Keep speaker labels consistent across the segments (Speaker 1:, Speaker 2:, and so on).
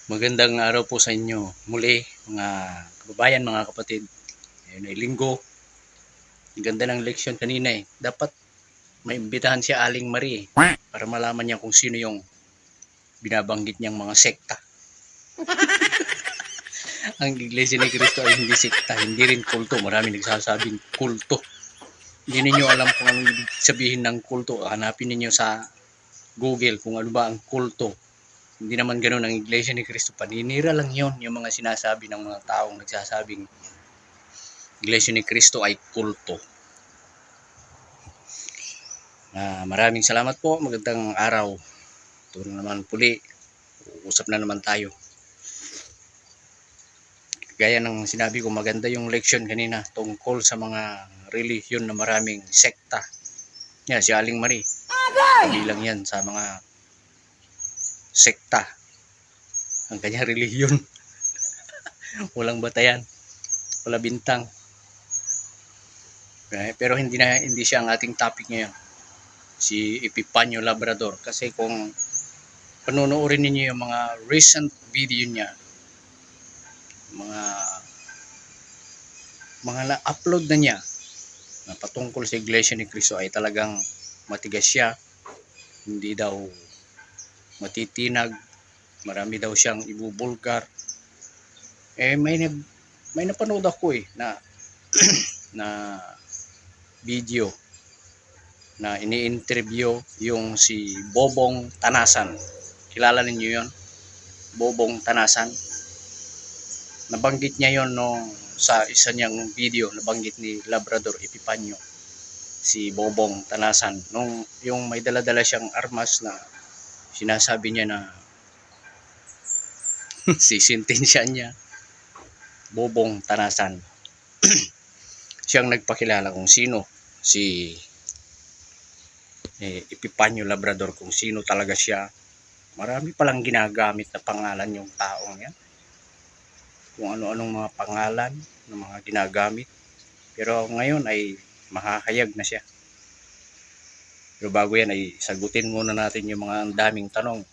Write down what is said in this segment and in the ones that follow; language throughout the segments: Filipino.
Speaker 1: Magandang araw po sa inyo. Muli, mga kababayan, mga kapatid. Ayun ay linggo. Ang ganda ng leksyon kanina eh. Dapat may imbitahan si Aling Marie para malaman niya kung sino yung binabanggit niyang mga sekta. Ang Iglesia ni Cristo ay hindi sekta, hindi rin kulto. Marami nagsasabing kulto. Hindi ninyo alam kung anong ibig sabihin ng kulto. Hanapin ninyo sa Google kung ano ba ang kulto. Hindi naman ganoon ang Iglesia ni Cristo. Paninira lang yon yung mga sinasabi ng mga taong nagsasabing Iglesia ni Cristo ay kulto. Maraming salamat po. Magandang araw. Ito naman puli. Uusap na naman tayo. Gaya ng sinabi ko, maganda yung leksyon kanina tungkol sa mga relihiyon na maraming sekta. Yan, si Aling Marie. Kabilang yan sa mga sekta. Ang kanyang relihiyon. Walang batayan. Wala bintang. Pero hindi siya ang ating topic ngayon. Si Epipanyo Labrador. Kasi kung panonoorin niyo yung mga recent video niya, mga na-upload na niya na patungkol sa Iglesia ni Cristo ay talagang matigas siya, hindi daw matitinag, marami daw siyang ibubulgar. May napanood ako na na video na ini-interview yung si Bobong Tanasan. Kilala ninyo yon? Bobong Tanasan. Nabanggit niya yon sa isa niyang video, nabanggit ni Labrador Epipanyo si Bobong Tanasan nung yung may dala-dala siyang armas na sinasabi niya na sisintensya niya. Bobong Tanasan. Siyang nagpakilala kung sino si Epipanyo Labrador, kung sino talaga siya. Marami palang ginagamit na pangalan yung taong yan, kung ano-anong mga pangalan ng mga ginagamit, pero ngayon ay makakayag na siya. Pero bago yan ay sagutin muna natin yung mga daming tanong.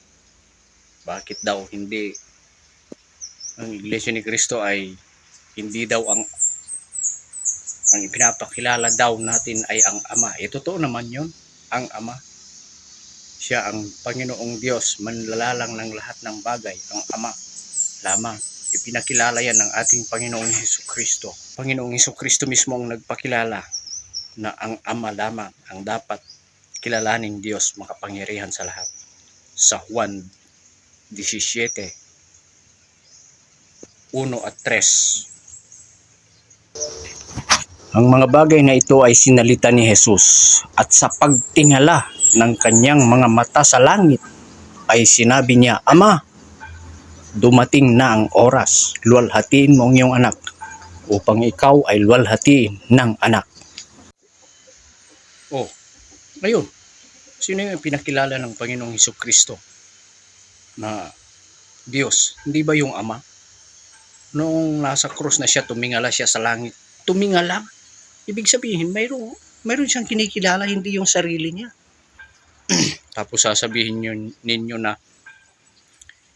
Speaker 1: Bakit daw hindi ang Iglesia ni Cristo ay hindi daw ang ipinapakilala daw natin ay ang Ama? Totoo naman yun, ang Ama. Siya ang Panginoong Diyos, manlalalang ng lahat ng bagay. Ang Ama lamang. Ipinakilala yan ng ating Panginoong Hesukristo. Panginoong Hesukristo mismo ang nagpakilala na ang Ama lamang ang dapat kilalaning Diyos makapangyarihan sa lahat. Sa Juan 17, 1 at 3. Ang mga bagay na ito ay sinalita ni Jesus, at sa pagtingala ng kanyang mga mata sa langit ay sinabi niya, Ama, dumating na ang oras, luwalhatiin mo ang iyong anak upang ikaw ay luwalhatiin ng anak. Ngayon, sino yung pinakilala ng Panginoong Hesukristo na Diyos? Hindi ba yung Ama? Noong nasa krus na siya, tumingala siya sa langit. Tumingala. Ibig sabihin, mayroon siyang kinikilala, hindi yung sarili niya. Tapos sasabihin ninyo na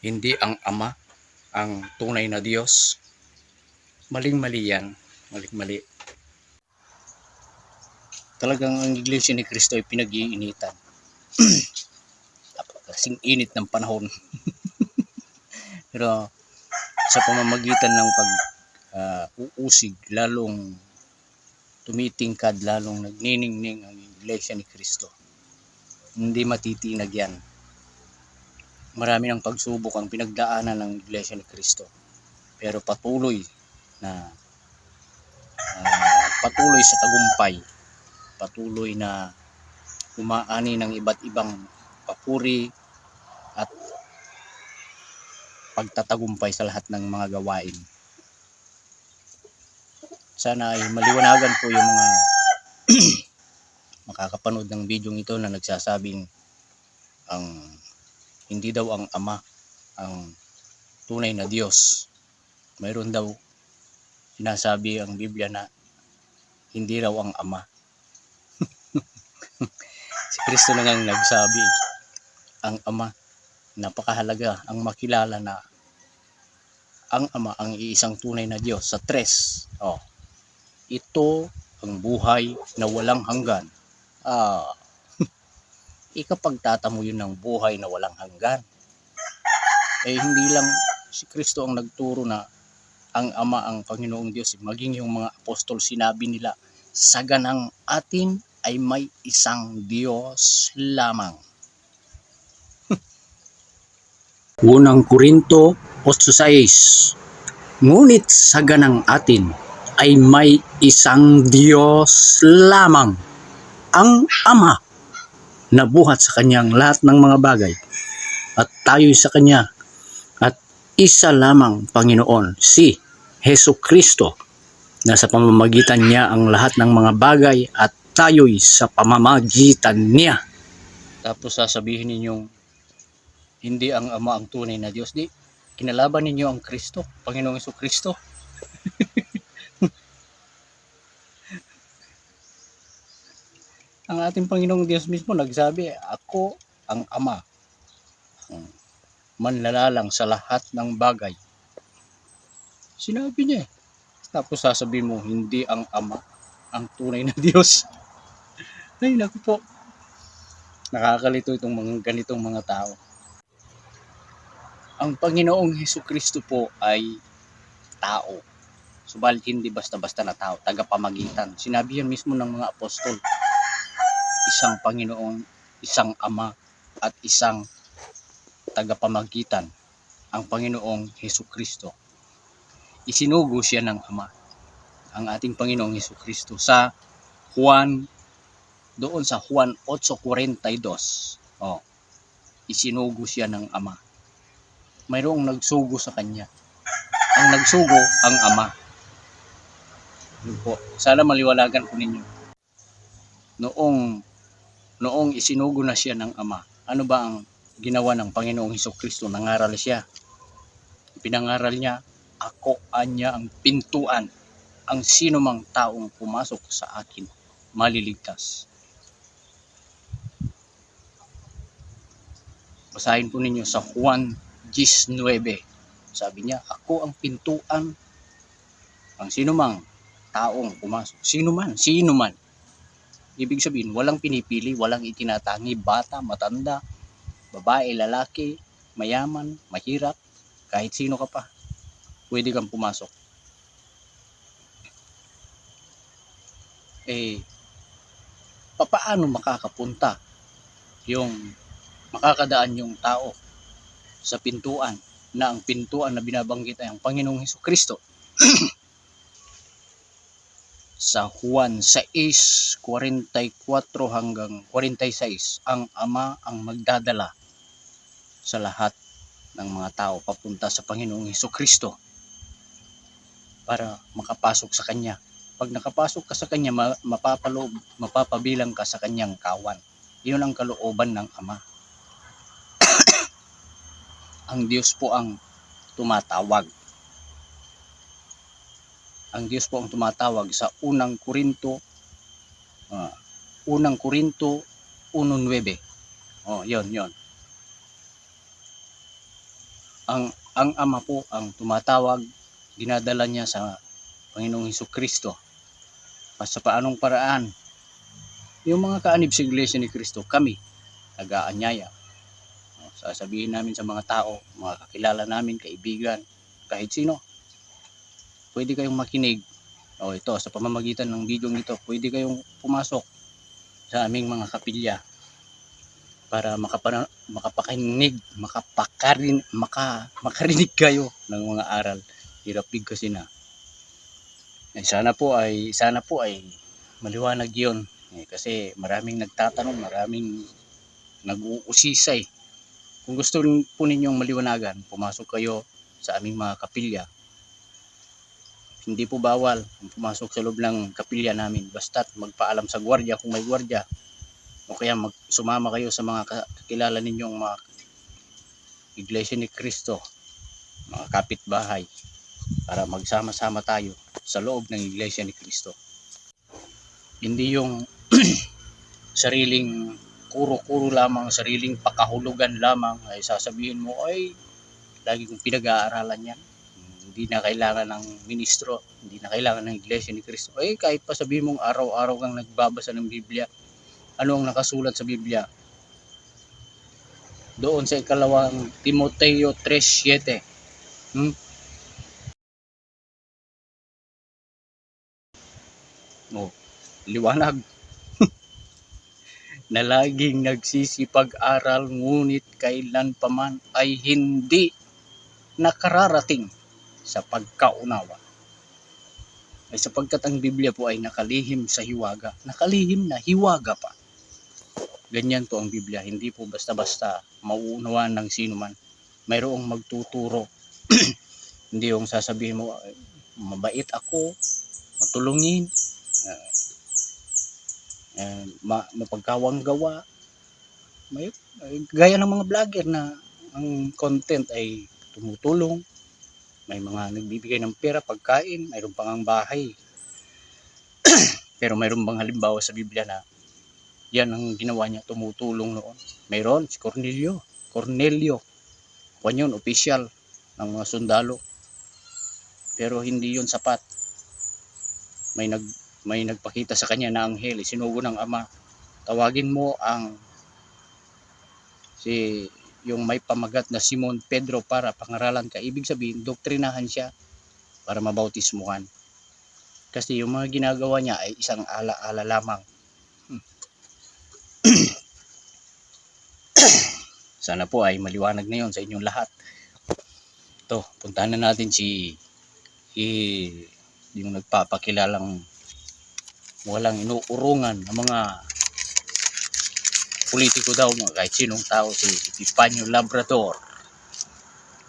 Speaker 1: hindi ang Ama ang tunay na Diyos. Maling-mali yan. Maling-mali. Talagang ang Iglesia ni Cristo ay pinag-iinitan. Kasing init ng panahon. Pero sa pamamagitan ng pag-uusig, lalong tumitingkad, lalong nagniningning ang Iglesia ni Cristo. Hindi matitinag yan. Marami ng pagsubok ang pinagdaanan ng Iglesia ni Cristo. Pero patuloy sa tagumpay, patuloy na umaani ng iba't ibang papuri at pagtatagumpay sa lahat ng mga gawain. Sana ay maliwanagan po yung mga makakapanood ng video ito na nagsasabing hindi daw ang Ama ang tunay na Diyos. Mayroon daw sinasabi ang Biblia na hindi raw ang Ama. Si Kristo na ngang nagsabi, ang Ama. Napakahalaga ang makilala na ang Ama ang iisang tunay na Diyos. Sa 3, ito ang buhay na walang hanggan. Ah, ikapagtatamo yun ng buhay na walang hanggan. Hindi lang si Kristo ang nagturo na ang Ama ang Panginoong Diyos, maging yung mga apostol sinabi nila, sa ganang atin ay may isang Diyos lamang. Unang Korinto 8:6. Ngunit sa ganang atin ay may isang Diyos lamang, ang Ama, na buhat sa kanyang lahat ng mga bagay, at tayo'y sa kanya, at isa lamang Panginoon, si Hesu Kristo, na sa pamamagitan niya ang lahat ng mga bagay at tayo'y sa pamamagitan niya. Tapos sasabihin ninyong hindi ang Ama ang tunay na Diyos. Di, kinalaban ninyo ang Kristo, Panginoong Hesu Kristo. Ang ating Panginoong Diyos mismo nagsabi, ako ang Ama, manlalalang sa lahat ng bagay. Sinabi niya. Tapos sasabihin mo, hindi ang Ama ang tunay na Diyos. Ay, naku po. Nakakalito itong mga ganitong mga tao. Ang Panginoong Hesu Kristo po ay tao. Subalit hindi basta-basta na tao, tagapamagitan. Sinabi yan mismo ng mga apostol. Isang Panginoong, isang Ama, at isang tagapamagitan, ang Panginoong Hesu Kristo. Isinugo siya ng Ama, ang ating Panginoong Hesu Kristo. Sa Juan, doon sa Juan 8:42, isinugo siya ng Ama. Mayroong nagsugo sa kanya. Ang nagsugo, ang Ama. Yun po. Sana maliwanagan po ninyo. Noong isinugo na siya ng Ama, ano ba ang ginawa ng Panginoong Hesus Kristo? Nangaral siya. Pinangaral niya, ako anya ang pintuan. Ang sino mang taong pumasok sa akin, maliligtas. Basahin po ninyo sa Juan 19. Sabi niya, ako ang pintuan. Ang sino mang taong pumasok. Sino man. Ibig sabihin, walang pinipili, walang itinatangi, bata, matanda, babae, lalaki, mayaman, mahirap, kahit sino ka pa. Pwede kang pumasok. Papaano makakapunta makakadaan yung tao sa pintuan, na ang pintuan na binabanggit ay ang Panginoong Hesus Kristo? Sa Juan 6:44 hanggang 46, ang Ama ang magdadala sa lahat ng mga tao papunta sa Panginoong Hesus Kristo para makapasok sa Kanya. Pag nakapasok ka sa Kanya, mapapabilang ka sa Kanyang kawan. Iyon ang kalooban ng Ama. Ang Diyos po ang tumatawag. Ang Diyos po ang tumatawag sa unang Korinto 1:9. Yon. Ang Ama po ang tumatawag, dinadala niya sa Panginoong Hesus Kristo. Sa paanong paraan? Yung mga kaanib sa Iglesia ni Kristo, kami nag-aanyaya. Sasabihin namin sa mga tao, mga kakilala namin, kaibigan, kahit sino, pwede kayong makinig. Ito, sa pamamagitan ng video nito, pwede kayong pumasok sa aming mga kapilya para makarinig kayo ng mga aral. Hirapig kasi na. Sana po ay maliwanag yun. Kasi maraming nagtatanong, maraming nag-uusisay. Kung gusto po ninyong maliwanagan, pumasok kayo sa aming mga kapilya. Hindi po bawal pumasok sa loob ng kapilya namin. Basta't magpaalam sa gwardiya kung may gwardiya. O kaya sumama kayo sa mga kakilala ninyong mga Iglesia ni Kristo, mga kapitbahay, para magsama-sama tayo sa loob ng Iglesia ni Kristo. Hindi yung sariling kuro-kuro lamang, sariling pakahulugan lamang ay sasabihin mo, ay lagi kong pinag-aaralan yan. hindi na kailangan ng ministro, hindi na kailangan ng Iglesia ni Cristo. Kahit pa sabihin mong araw-araw kang nagbabasa ng Biblia, ano ang nakasulat sa Biblia? Doon sa ikalawang Timoteo 3:7. Liwanag na laging nagsisipag-aral ngunit kailan pa man ay hindi nakararating sa pagkaunawa. Ay sapagkat ang Biblia po ay nakalihim sa hiwaga. Nakalihim na hiwaga pa. Ganyan po ang Biblia. Hindi po basta-basta mauunawaan ng sino man. Mayroong magtuturo. Hindi yung sasabihin mo, mabait ako, matulungin, mapagkawang gawa. Gaya ng mga vlogger na ang content ay tumutulong, may mga nagbibigay ng pera, pagkain, mayroon pang ang bahay. Pero mayroon bang halimbawa sa Biblia na yan ang ginawa niya, tumutulong noon? Mayroon, si Cornelio. Kwan yun, official ng mga sundalo. Pero hindi yun sapat. May nagpakita sa kanya na anghel, sinugo ng Ama. Tawagin mo yung may pamagat na Simon Pedro para pangaralan ka. Ibig sabihin, doktrinahan siya para mabautismuhan. Kasi yung mga ginagawa niya ay isang ala-ala lamang. Sana po ay maliwanag na yun sa inyong lahat. Ito, puntahan na natin yung nagpapakilalang walang inuurungan ng mga politiko daw, kahit sinong tao, si Epifanio Labrador.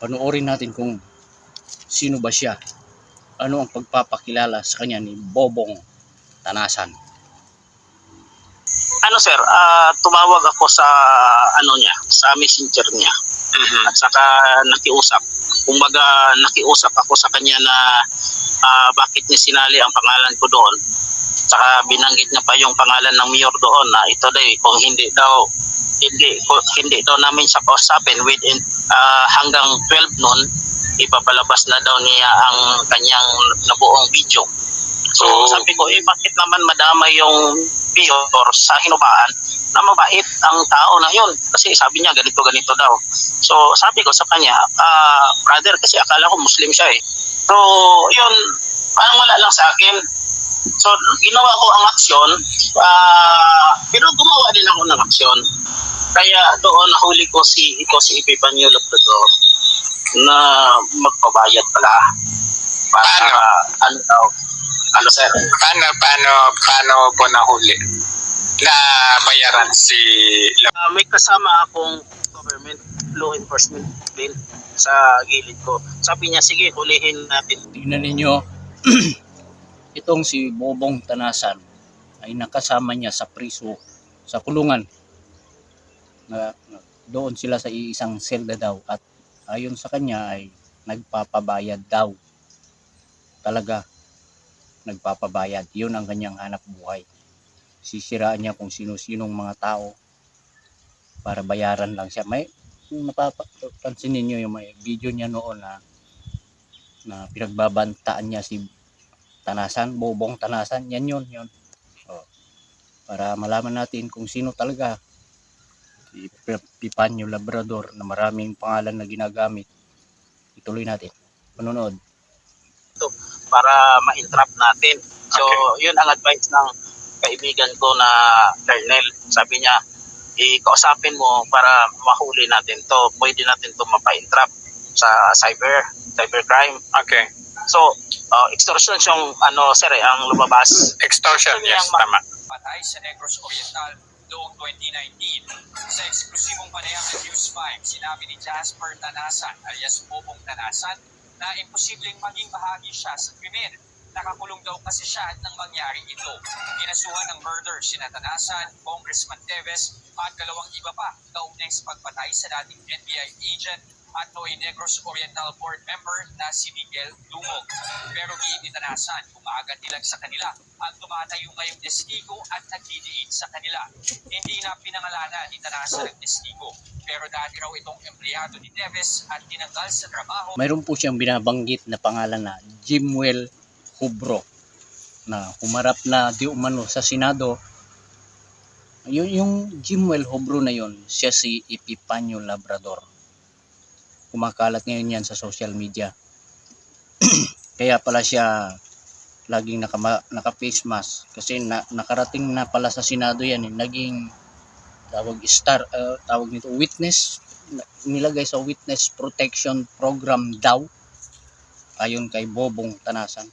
Speaker 1: Panoorin natin kung sino ba siya, ano ang pagpapakilala sa kanya ni Bobong Tanasan.
Speaker 2: Ano sir, tumawag ako sa sa messenger niya. At saka nakiusap. Kumbaga nakiusap ako sa kanya na bakit niya sinali ang pangalan ko doon. Saka binanggit niya pa yung pangalan ng mayor doon na ito daw kung hindi daw namin siya kausapin within hanggang 12 noon, ipapalabas na daw niya ang kanyang nabuong video. So sabi ko, bakit naman madamay yung mayor sa hinubaan na mabait ang tao na yun? Kasi sabi niya ganito daw. So sabi ko sa kanya, brother, kasi akala ko Muslim siya eh. So yun, parang wala lang sa akin. So ginawa ko ang aksyon, pero gumawa din ako ng aksyon. Kaya doon nahuli ko si Epifanio Labrador na magpabayad pala para ano sir?
Speaker 3: Paano po nahuli na bayaran si
Speaker 2: may kasama akong government law enforcement din sa gilid ko. Sabi niya, sige, hulihin natin.
Speaker 1: Tingnan ninyo, itong si Bobong Tanasan ay nakasama niya sa priso, sa kulungan. Doon sila sa isang selda daw at ayon sa kanya ay nagpapabayad daw. Talaga, nagpapabayad. Yun ang kanyang hanap buhay. Sisiraan niya kung sino-sinong mga tao para bayaran lang siya. May napapansin ninyo yung may video niya noon na pinagbabantaan niya si Tanasan, Bobong Tanasan. Yan yun. Para malaman natin kung sino talaga si Epifanio Labrador na maraming pangalan na ginagamit. Ituloy natin. Panonood.
Speaker 2: Para ma-entrap natin. So, yun ang advice ng kaibigan ko na Colonel. Sabi niya, kausapin mo para mahuli natin to. Pwede natin to mapa-entrap sa cybercrime.
Speaker 3: Okay.
Speaker 2: So, extortion yung sir ang lumabas.
Speaker 3: Extortion, yes, tama.
Speaker 4: Patay sa Negros Oriental noong 2019. Sa eksklusibong panayagan News 5, sinabi ni Jasper Tanasan alias Bobong Tanasan na imposibleng maging bahagi siya sa krimen. Nakakulong daw kasi siya nang mangyari ito. Kinasuhan ng murder sina Tanasan, Congressman Teves at 2 iba pa kaugnay sa pagpatay sa dating NBI agent at Noy Negros Oriental Board member na si Miguel Dumog. Pero giitinasan, umaagad nilang sa kanila ang tumatayo ngayong testigo at nagdidiin sa kanila. Hindi na pinangalanan ni Tanasan ang testigo, pero dati raw itong empleyado ni Neves at tinanggal sa trabaho.
Speaker 1: Mayroon po siyang binabanggit na pangalan na Jimwell Hubro na humarap na di umano sa Senado. Yung Jimwell Hubro na yon, siya si Epipanyo Labrador. Kumakalat ngayon yan sa social media. Kaya pala siya laging naka-face mask kasi nakarating na pala sa Senado yan, naging tawag nito witness, nilagay sa witness protection program daw ayon kay Bobong Tanasan.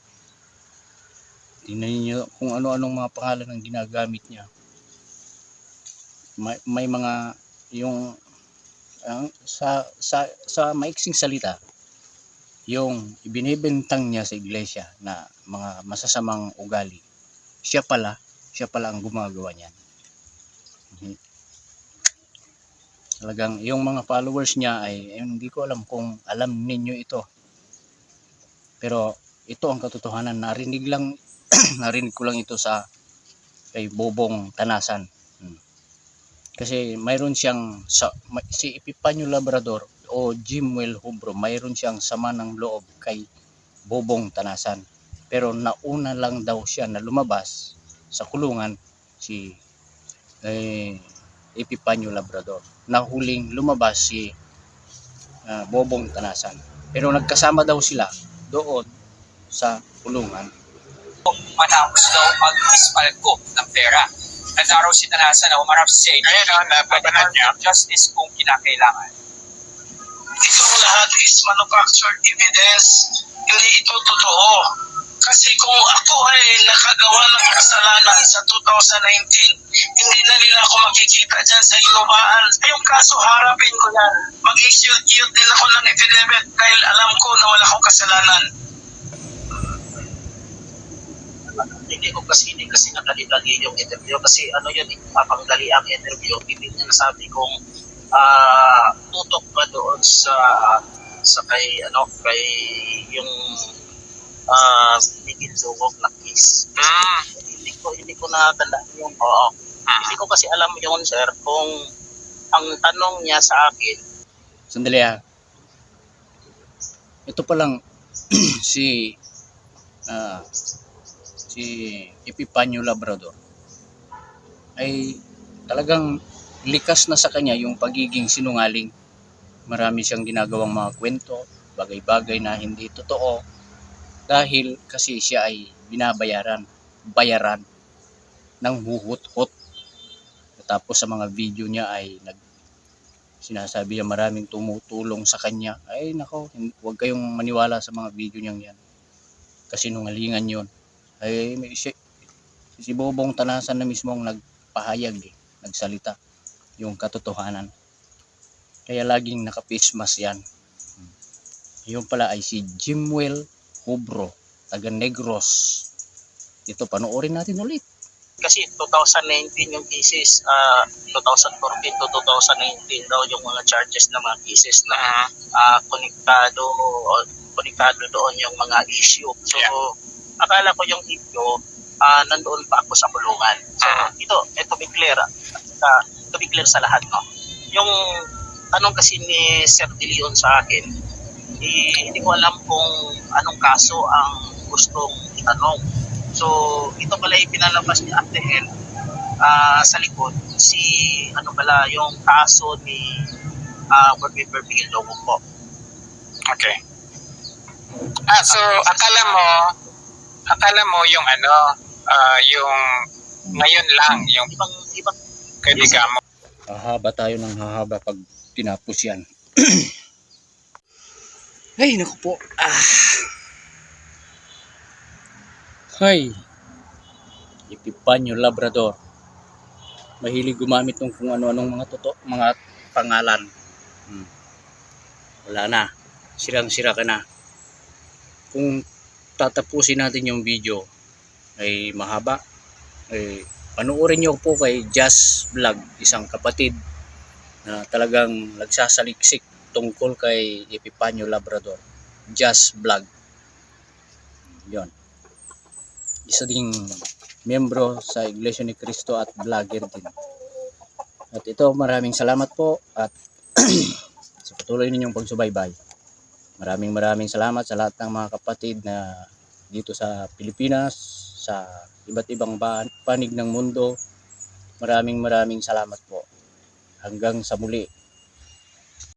Speaker 1: Tingnan niyo kung ano-anong mga pangalan ang ginagamit niya. May mga yung sa maiksing salita, yung ibinibintang niya sa iglesia na mga masasamang ugali, siya pala ang gumagawa niyan. Talagang yung mga followers niya ay hindi ko alam kung alam ninyo ito, pero ito ang katotohanan. Narinig ko lang ito sa kay Bobong Tanasan. Kasi mayroon siyang si Epipanyo Labrador o Jimwell Hubro, mayroon siyang sama ng loob kay Bobong Tanasan. Pero nauna lang daw siya na lumabas sa kulungan si Epipanyo Labrador. Nahuling lumabas si Bobong Tanasan. Pero nagkasama daw sila doon sa kulungan.
Speaker 4: Matapos daw mag-dispalko ng pera. Nandaraw si Tanasan na umarap sa Senate.
Speaker 3: Ayun, napapanad niya.
Speaker 4: Justice kung kinakailangan.
Speaker 5: Itong lahat is manufactured evidence. Hindi ito totoo. Kasi kung ako ay nakagawa ng kasalanan sa 2019, hindi na nila ako makikita dyan sa inubaan. Yung kaso, harapin ko yan. Mag-execute din ako ng affidavit dahil alam ko na wala akong kasalanan. Hindi kasi nakadali yung interview kasi ano yun, papangdali ang interview. Hindi niya nasabi kung tutok ba doon sa kay yung Miguel Dumog na case. Hindi ko natandaan yung hindi ko kasi alam yun, sir, kung ang tanong niya sa akin.
Speaker 1: Sandali ha. Ito pa lang si Epipanyo Labrador ay talagang likas na sa kanya yung pagiging sinungaling. Marami siyang ginagawang mga kwento, bagay-bagay na hindi totoo dahil kasi siya ay bayaran ng huhut-hut. Tapos sa mga video niya ay sinasabi niya maraming tumutulong sa kanya. Ay nako, huwag kayong maniwala sa mga video niyang yan. Kasi nungalingan yun. Ay si Bobong Tanasan na mismo ang nagpahayag, nagsalita yung katotohanan. Kaya laging naka-face mask yan. Yung pala ay si Jimwell Hubro, taga Negros. Ito, panoorin natin ulit.
Speaker 5: Kasi 2019 yung cases, 2014 to 2019 daw yung mga charges na mga cases na konektado doon yung mga issue. So, akala ko yung issue, nandoon pa ako sa kulungan. So, ito to be clear sa lahat, no? Yung tanong kasi ni Sir De Leon sa akin, hindi ko alam kung anong kaso ang gustong itanong. So, ito pala pinalabas ni at the end, sa likod, yung kaso ni Board Member Miguel Dumog po.
Speaker 3: Okay. So akala mo yung yung ngayon lang, yung
Speaker 5: Ibang
Speaker 3: kaibigan mo.
Speaker 1: Hahaba tayo ng hahaba pag tinapos yan. Ay, naku po. Hay. Epipanyo Labrador. Mahilig gumamit ng kung ano-anong mga pangalan. Wala na. Sirang-sira ka na. Kung tatapusin natin yung video ay mahaba. Panoorin nyo po kay Jazz Vlog, isang kapatid na talagang nagsasaliksik tungkol kay Epipanyo Labrador. Just Vlog. Yon. Isa ding miyembro sa Iglesia ni Cristo at vlogger din. At ito, maraming salamat po at sa patuloy ninyong pagsubaybay. Maraming salamat sa lahat ng mga kapatid na dito sa Pilipinas, sa iba't ibang panig ng mundo. Maraming salamat po. Hanggang sa muli.